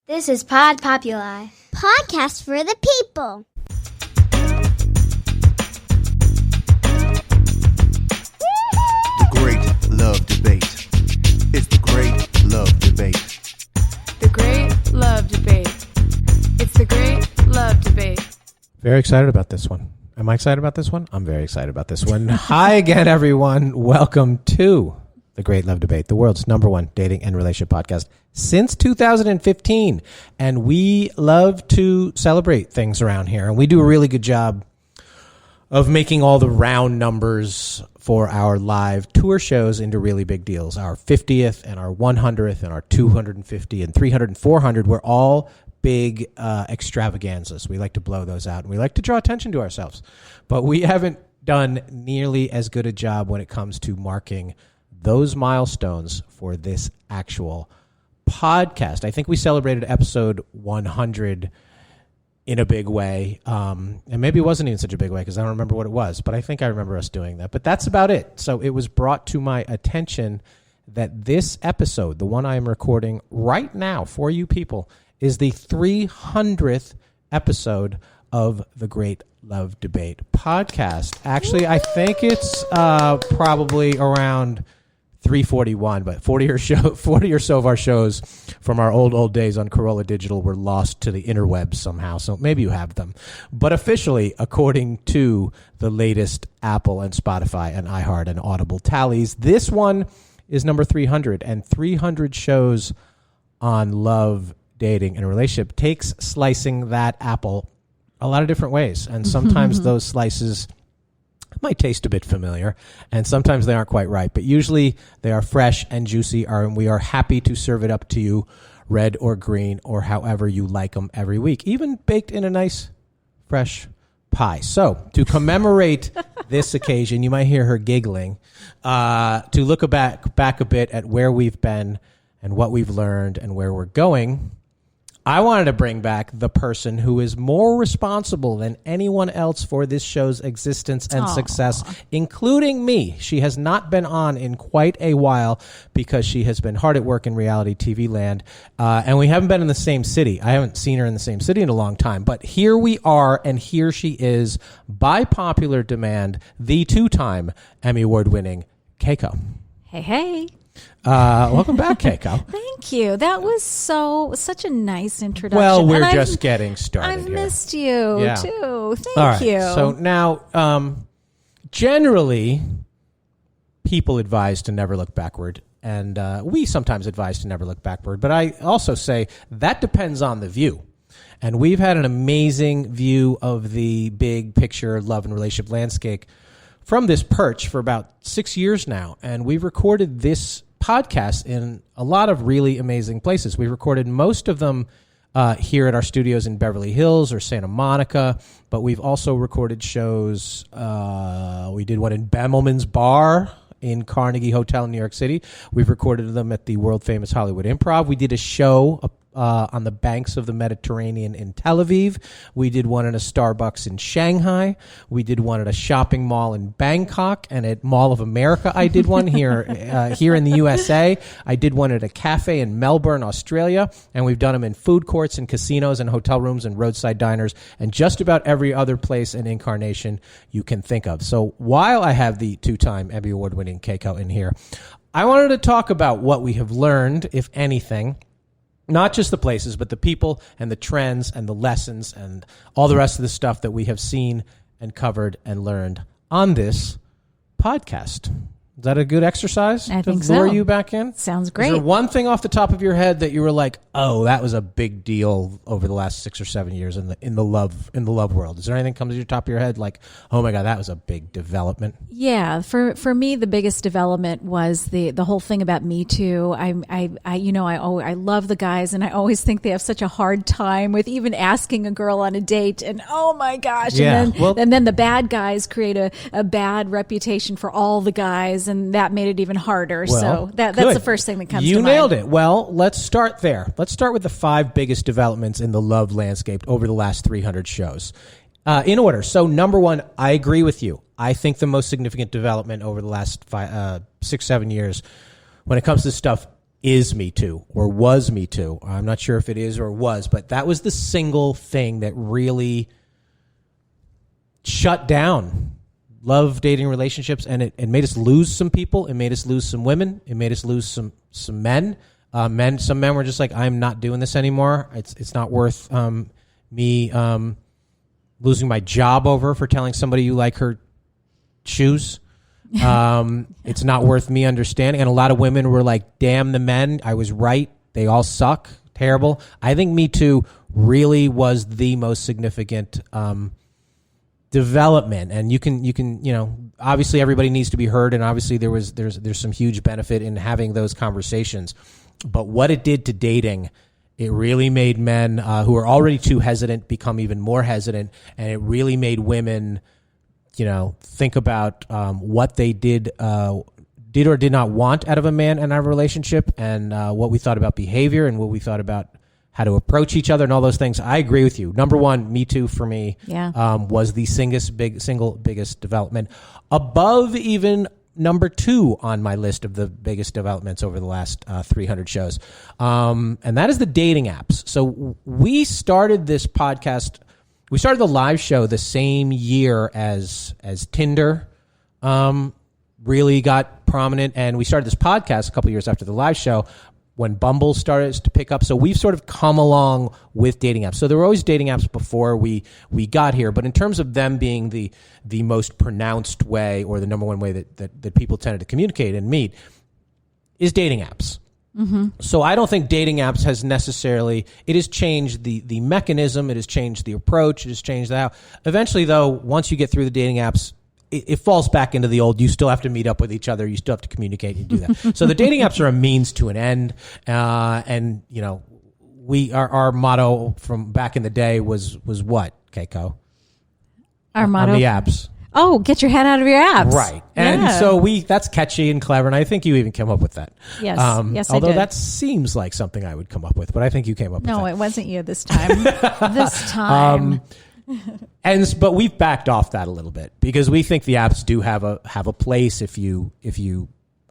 This is Pod Populi. Podcast for the people. The Great Love Debate. It's the Great Love Debate. The Great Love Debate. It's the Great Love Debate. Very excited about this one. Am I excited about this one? I'm very excited about this one. Hi again, everyone. Welcome to The Great Love Debate, the world's #1 dating and relationship podcast since 2015. And we love to celebrate things around here. And we do a really good job of making all the round numbers for our live tour shows into really big deals. Our 50th and our 100th and our 250 and 300 and 400 were all big extravaganzas. We like to blow those out, and we like to draw attention to ourselves. But we haven't done nearly as good a job when it comes to marking those milestones for this actual podcast. I think we celebrated episode 100 in a big way, and maybe it wasn't even such a big way because I don't remember what it was, but I think I remember us doing that. But that's about it. So it was brought to my attention that this episode, the one I am recording right now for you people, is the 300th episode of the Great Love Debate podcast. Actually, I think it's probably around 341, but 40 or so of our shows from our old days on Corolla Digital were lost to the interwebs somehow, so maybe you have them. But officially, according to the latest Apple and Spotify and iHeart and Audible tallies, this one is number 300, and 300 shows on love, dating, and relationship takes slicing that apple a lot of different ways, and sometimes those slices might taste a bit familiar, and sometimes they aren't quite right, but usually they are fresh and juicy, and we are happy to serve it up to you red or green or however you like them every week, even baked in a nice fresh pie. So to commemorate this occasion, you might hear her giggling, to look back a bit at where we've been and what we've learned and where we're going. I wanted to bring back the person who is more responsible than anyone else for this show's existence and success, including me. She has not been on in quite a while because she has been hard at work in reality TV land, and we haven't been in the same city. I haven't seen her in the same city in a long time, but here we are, and here she is, by popular demand, the two-time Emmy Award-winning Keiko. Hey. Welcome back, Keiko. Thank you. That was such a nice introduction. Well, we're just getting started. I've here. missed you too. Thank All right. you. So now, generally, people advise to never look backward, and we sometimes advise to never look backward. But I also say that depends on the view. And we've had an amazing view of the big picture love and relationship landscape from this perch for about 6 years now, and we've recorded this podcast in a lot of really amazing places. We recorded most of them here at our studios in Beverly Hills or Santa Monica, but we've also recorded shows. We did one in Bemelman's Bar in Carnegie Hotel in New York City. We've recorded them at the world-famous Hollywood Improv. We did a show on the banks of the Mediterranean in Tel Aviv. We did one at a Starbucks in Shanghai. We did one at a shopping mall in Bangkok, and at Mall of America I did one here in the USA. I did one at a cafe in Melbourne, Australia, and we've done them in food courts and casinos and hotel rooms and roadside diners and just about every other place and incarnation you can think of. So while I have the two-time Emmy Award-winning Keiko in here, I wanted to talk about what we have learned, if anything. Not just the places, but the people and the trends and the lessons and all the rest of the stuff that we have seen and covered and learned on this podcast. Is that a good exercise I to think lure so. you back in? Sounds great. Is there one thing off the top of your head that you were like, oh, that was a big deal over the last 6 or 7 years in the love world? Is there anything that comes to your top of your head like, oh my God, that was a big development? Yeah, for me, the biggest development was the whole thing about Me Too. I love the guys, and I always think they have such a hard time with even asking a girl on a date. And oh my gosh, Yeah, and then the bad guys create a bad reputation for all the guys, and that made it even harder. Well, so that's good. the first thing that comes to You mind. nailed it. Well, let's start there. Let's start with the 5 biggest developments in the love landscape over the last 300 shows. In order. So number 1, I agree with you. I think the most significant development over the last 6-7 years when it comes to stuff is Me Too or was Me Too. I'm not sure if it is or was, but that was the single thing that really shut down love, dating, relationships, and it made us lose some people. It made us lose some women. It made us lose some men. Some men were just like, I'm not doing this anymore. It's not worth me losing my job over for telling somebody you like her shoes. It's not worth me understanding. And a lot of women were like, damn the men. I was right. They all suck. Terrible. I think Me Too really was the most significant development. And you can, obviously everybody needs to be heard. And obviously there's some huge benefit in having those conversations. But what it did to dating, it really made men who were already too hesitant become even more hesitant. And it really made women, think about what they did or did not want out of a man in our relationship, and what we thought about behavior and what we thought about how to approach each other and all those things. I agree with you. Number one, Me Too for me was the single biggest development, above even number two on my list of the biggest developments over the last 300 shows. And that is the dating apps. So we started this podcast. We started the live show the same year as Tinder really got prominent, and we started this podcast a couple years after the live show when Bumble started to pick up. So we've sort of come along with dating apps. So there were always dating apps before we got here, but in terms of them being the most pronounced way, or the number one way that people tended to communicate and meet, is dating apps. Mm-hmm. So I don't think dating apps has necessarily, it has changed the mechanism, it has changed the approach, it has changed the how. Eventually, though, once you get through the dating apps, it falls back into the old, you still have to meet up with each other, you still have to communicate and do that. So the dating apps are a means to an end. And, our motto from back in the day was what, Keiko? Our motto? On the apps. Oh, get your head out of your apps. Right. And so that's catchy and clever, and I think you even came up with that. Yes. Yes, although I did. that seems like something I would come up with, but I think you came up with that. No, it wasn't you this time. This time. But we've backed off that a little bit because we think the apps do have a place if you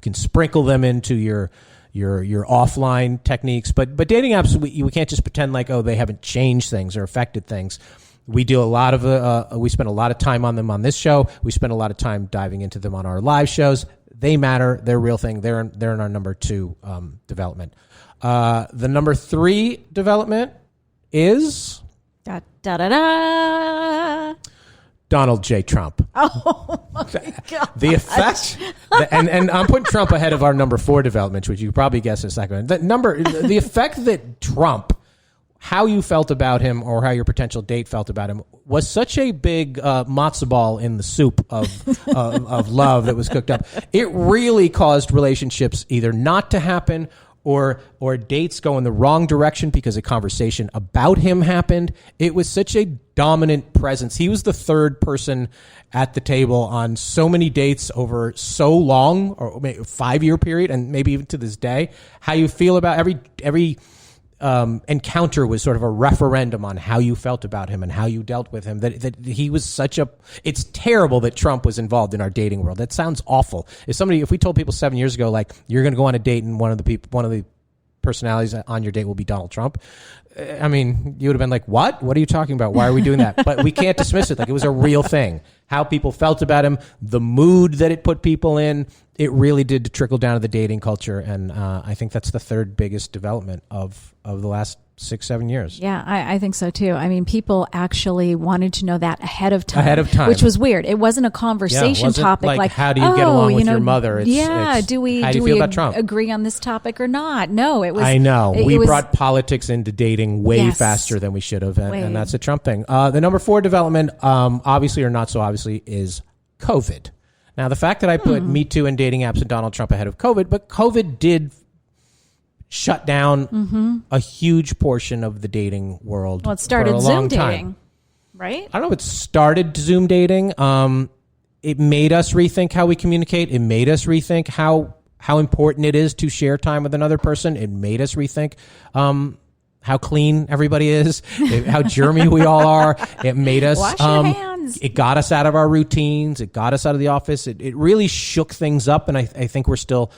can sprinkle them into your offline techniques. But dating apps, we can't just pretend like, they haven't changed things or affected things. We do a lot of we spend a lot of time on them on this show. We spend a lot of time diving into them on our live shows. They matter. They're a real thing. They're in our number two development. The number three development is Da, da, da, da. Donald J. Trump. Oh my God. The effect, and I'm putting Trump ahead of our number four development, which you probably guessed in a second. The effect that Trump, how you felt about him or how your potential date felt about him, was such a big matzo ball in the soup of love that was cooked up. It really caused relationships either not to happen or dates go in the wrong direction because a conversation about him happened. It was such a dominant presence. He was the third person at the table on so many dates over so long, or maybe a 5-year period, and maybe even to this day. How you feel about every encounter was sort of a referendum on how you felt about him and how you dealt with him. That he was it's terrible that Trump was involved in our dating world. That sounds awful. If we told people 7 years ago, like, you're going to go on a date and one of the personalities on your date will be Donald Trump, I mean, you would have been like, what are you talking about? Why are we doing that? But we can't dismiss it. Like, it was a real thing. How people felt about him, the mood that it put people in, it really did trickle down to the dating culture. And I think that's the third biggest development of the last 6-7 years. Yeah, I think so too. I mean, people actually wanted to know that ahead of time, which was weird. It wasn't a conversation topic like how do you get along with your mother? Do we feel about Trump? Agree on this topic or not? No, it was. I know we brought politics into dating way faster than we should have, and that's a Trump thing. The number 4 development, obviously or not so obviously, is COVID. Now, the fact that I put Me Too and dating apps and Donald Trump ahead of COVID, but COVID did shut down a huge portion of the dating world. Well, it started Zoom dating, right? I don't know if it started Zoom dating. It made us rethink how we communicate. It made us rethink how important it is to share time with another person. It made us rethink how clean everybody is, how germy we all are. It made us Wash your hands. It got us out of our routines. It got us out of the office. It really shook things up, and I think we're still,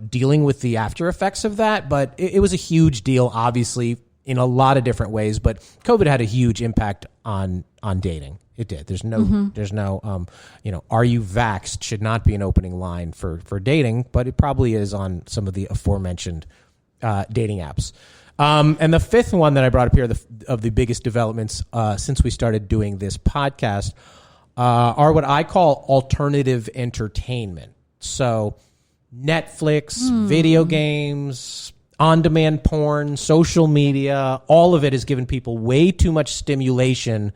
dealing with the after effects of that. But it was a huge deal, obviously, in a lot of different ways. But COVID had a huge impact on dating. It did. There's no, are you vaxxed should not be an opening line for dating, but it probably is on some of the aforementioned dating apps. And the fifth one that I brought up here, of the biggest developments since we started doing this podcast, are what I call alternative entertainment. So Netflix, video games, on-demand porn, social media, all of it has given people way too much stimulation,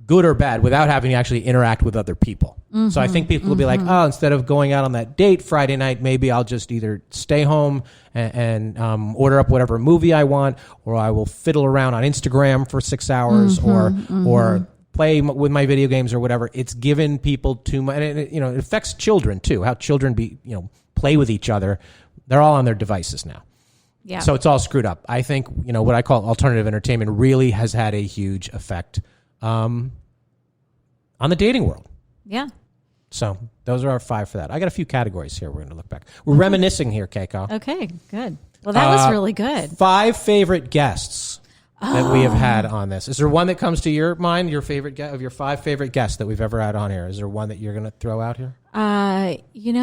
good or bad, without having to actually interact with other people. So I think people will be like, oh, instead of going out on that date Friday night, maybe I'll just either stay home and order up whatever movie I want, or I will fiddle around on Instagram for 6 hours, or play with my video games or whatever. It's given people too much, and it affects children too, how children play with each other. They're all on their devices now. Yeah. So it's all screwed up. I think, what I call alternative entertainment really has had a huge effect on the dating world. Yeah. So those are our 5 for that. I got a few categories here we're going to look back. We're reminiscing here, Keiko. Okay, good. Well, that was really good. 5 favorite guests that we have had on this. Is there one that comes to your mind, your favorite of your 5 favorite guests that we've ever had on here? Is there one that you're going to throw out here?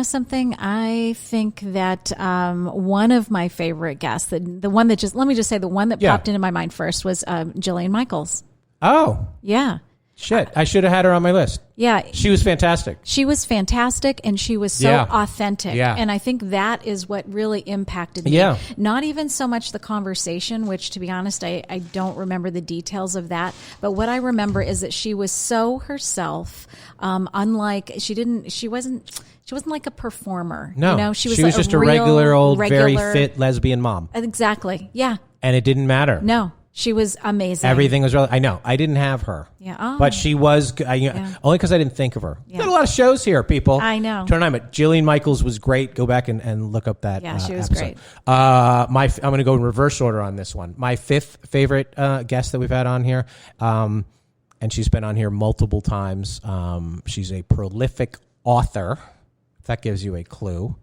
Something? I think that one of my favorite guests, the one that let me just say the one that popped into my mind first was Jillian Michaels. Oh. Yeah. Shit, I should have had her on my list. Yeah. She was fantastic. She was fantastic, and she was so authentic. Yeah. And I think that is what really impacted me. Yeah. Not even so much the conversation, which, to be honest, I don't remember the details of that. But what I remember is that she was so herself, unlike, she wasn't like a performer. No. She was just a regular old, very fit lesbian mom. Exactly. Yeah. And it didn't matter. No. She was amazing. Everything was I know. I didn't have her. Yeah. Oh. But she was, only because I didn't think of her. Yeah. Got a lot of shows here, people. I know. Turn on, but Jillian Michaels was great. Go back and look up that she was episode. Great. I'm going to go in reverse order on this one. My 5th favorite guest that we've had on here, and she's been on here multiple times. She's a prolific author. If that gives you a clue.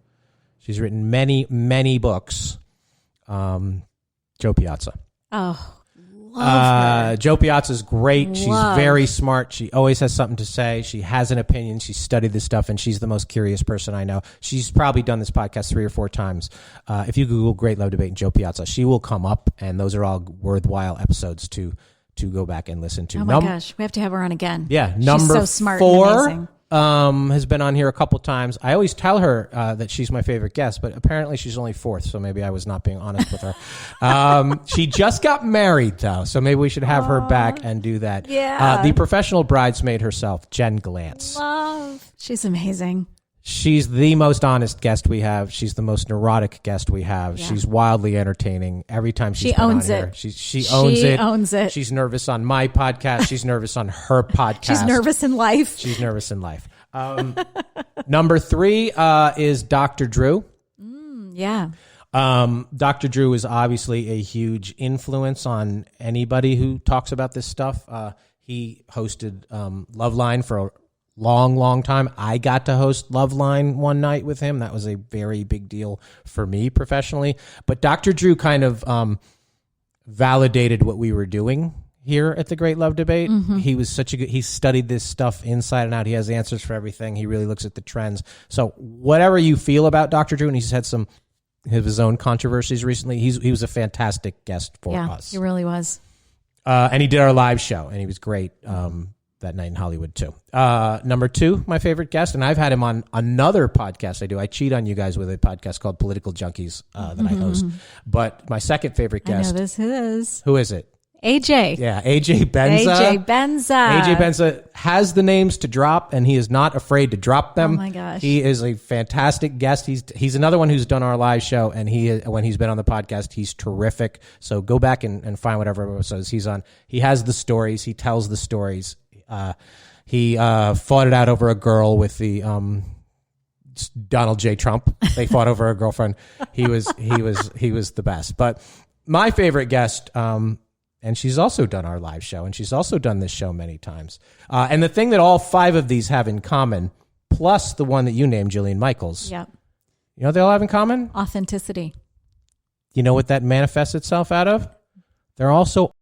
She's written many, many books. Jo Piazza. Oh, love her. Jo Piazza's great. She's very smart. She always has something to say. She has an opinion. She studied this stuff, and she's the most curious person I know. She's probably done this podcast 3 or 4 times. If you Google Great Love Debate and Jo Piazza, she will come up, and those are all worthwhile episodes to go back and listen to. Oh my gosh, we have to have her on again. Yeah, she's so smart 4. And amazing. Has been on here a couple times. I always tell her that she's my favorite guest, but apparently she's only 4th, so maybe I was not being honest with her. She just got married, though, so maybe we should have her back and do that. Yeah. The professional bridesmaid herself, Jen Glantz. Love. She's amazing. She's the most honest guest we have. She's the most neurotic guest we have. Yeah. She's wildly entertaining. Every time she's been on here, she owns it. She's nervous on my podcast. She's nervous on her podcast. She's nervous in life. She's nervous in life. Number 3 is Dr. Drew. Yeah. Dr. Drew is obviously a huge influence on anybody who talks about this stuff. He hosted Loveline for a long time. I got to host Loveline one night with him. That was a very big deal for me professionally. But Dr. Drew kind of validated what we were doing here at the Great Love Debate. Mm-hmm. He was he studied this stuff inside and out. He has answers for everything. He really looks at the trends. So whatever you feel about Dr. Drew, and he's had some of his own controversies recently, he was a fantastic guest for us. He really was. And he did our live show, and he was great that night in Hollywood too. Number 2, my favorite guest, and I've had him on another podcast I do. I cheat on you guys with a podcast called Political Junkies that I host. But my second favorite guest. I know this. Who is it? AJ. Yeah, AJ Benza. AJ Benza has the names to drop, and he is not afraid to drop them. Oh my gosh. He is a fantastic guest. He's another one who's done our live show, and when he's been on the podcast, he's terrific. So go back and find whatever episodes he's on. He has the stories. He tells the stories. He fought it out over a girl with the Donald J. Trump. They fought over a girlfriend. He was the best. But my favorite guest, and she's also done our live show, and she's also done this show many times. And the thing that all 5 of these have in common, plus the one that you named, Jillian Michaels. Yeah. You know what they all have in common? Authenticity. You know what that manifests itself out of? They're also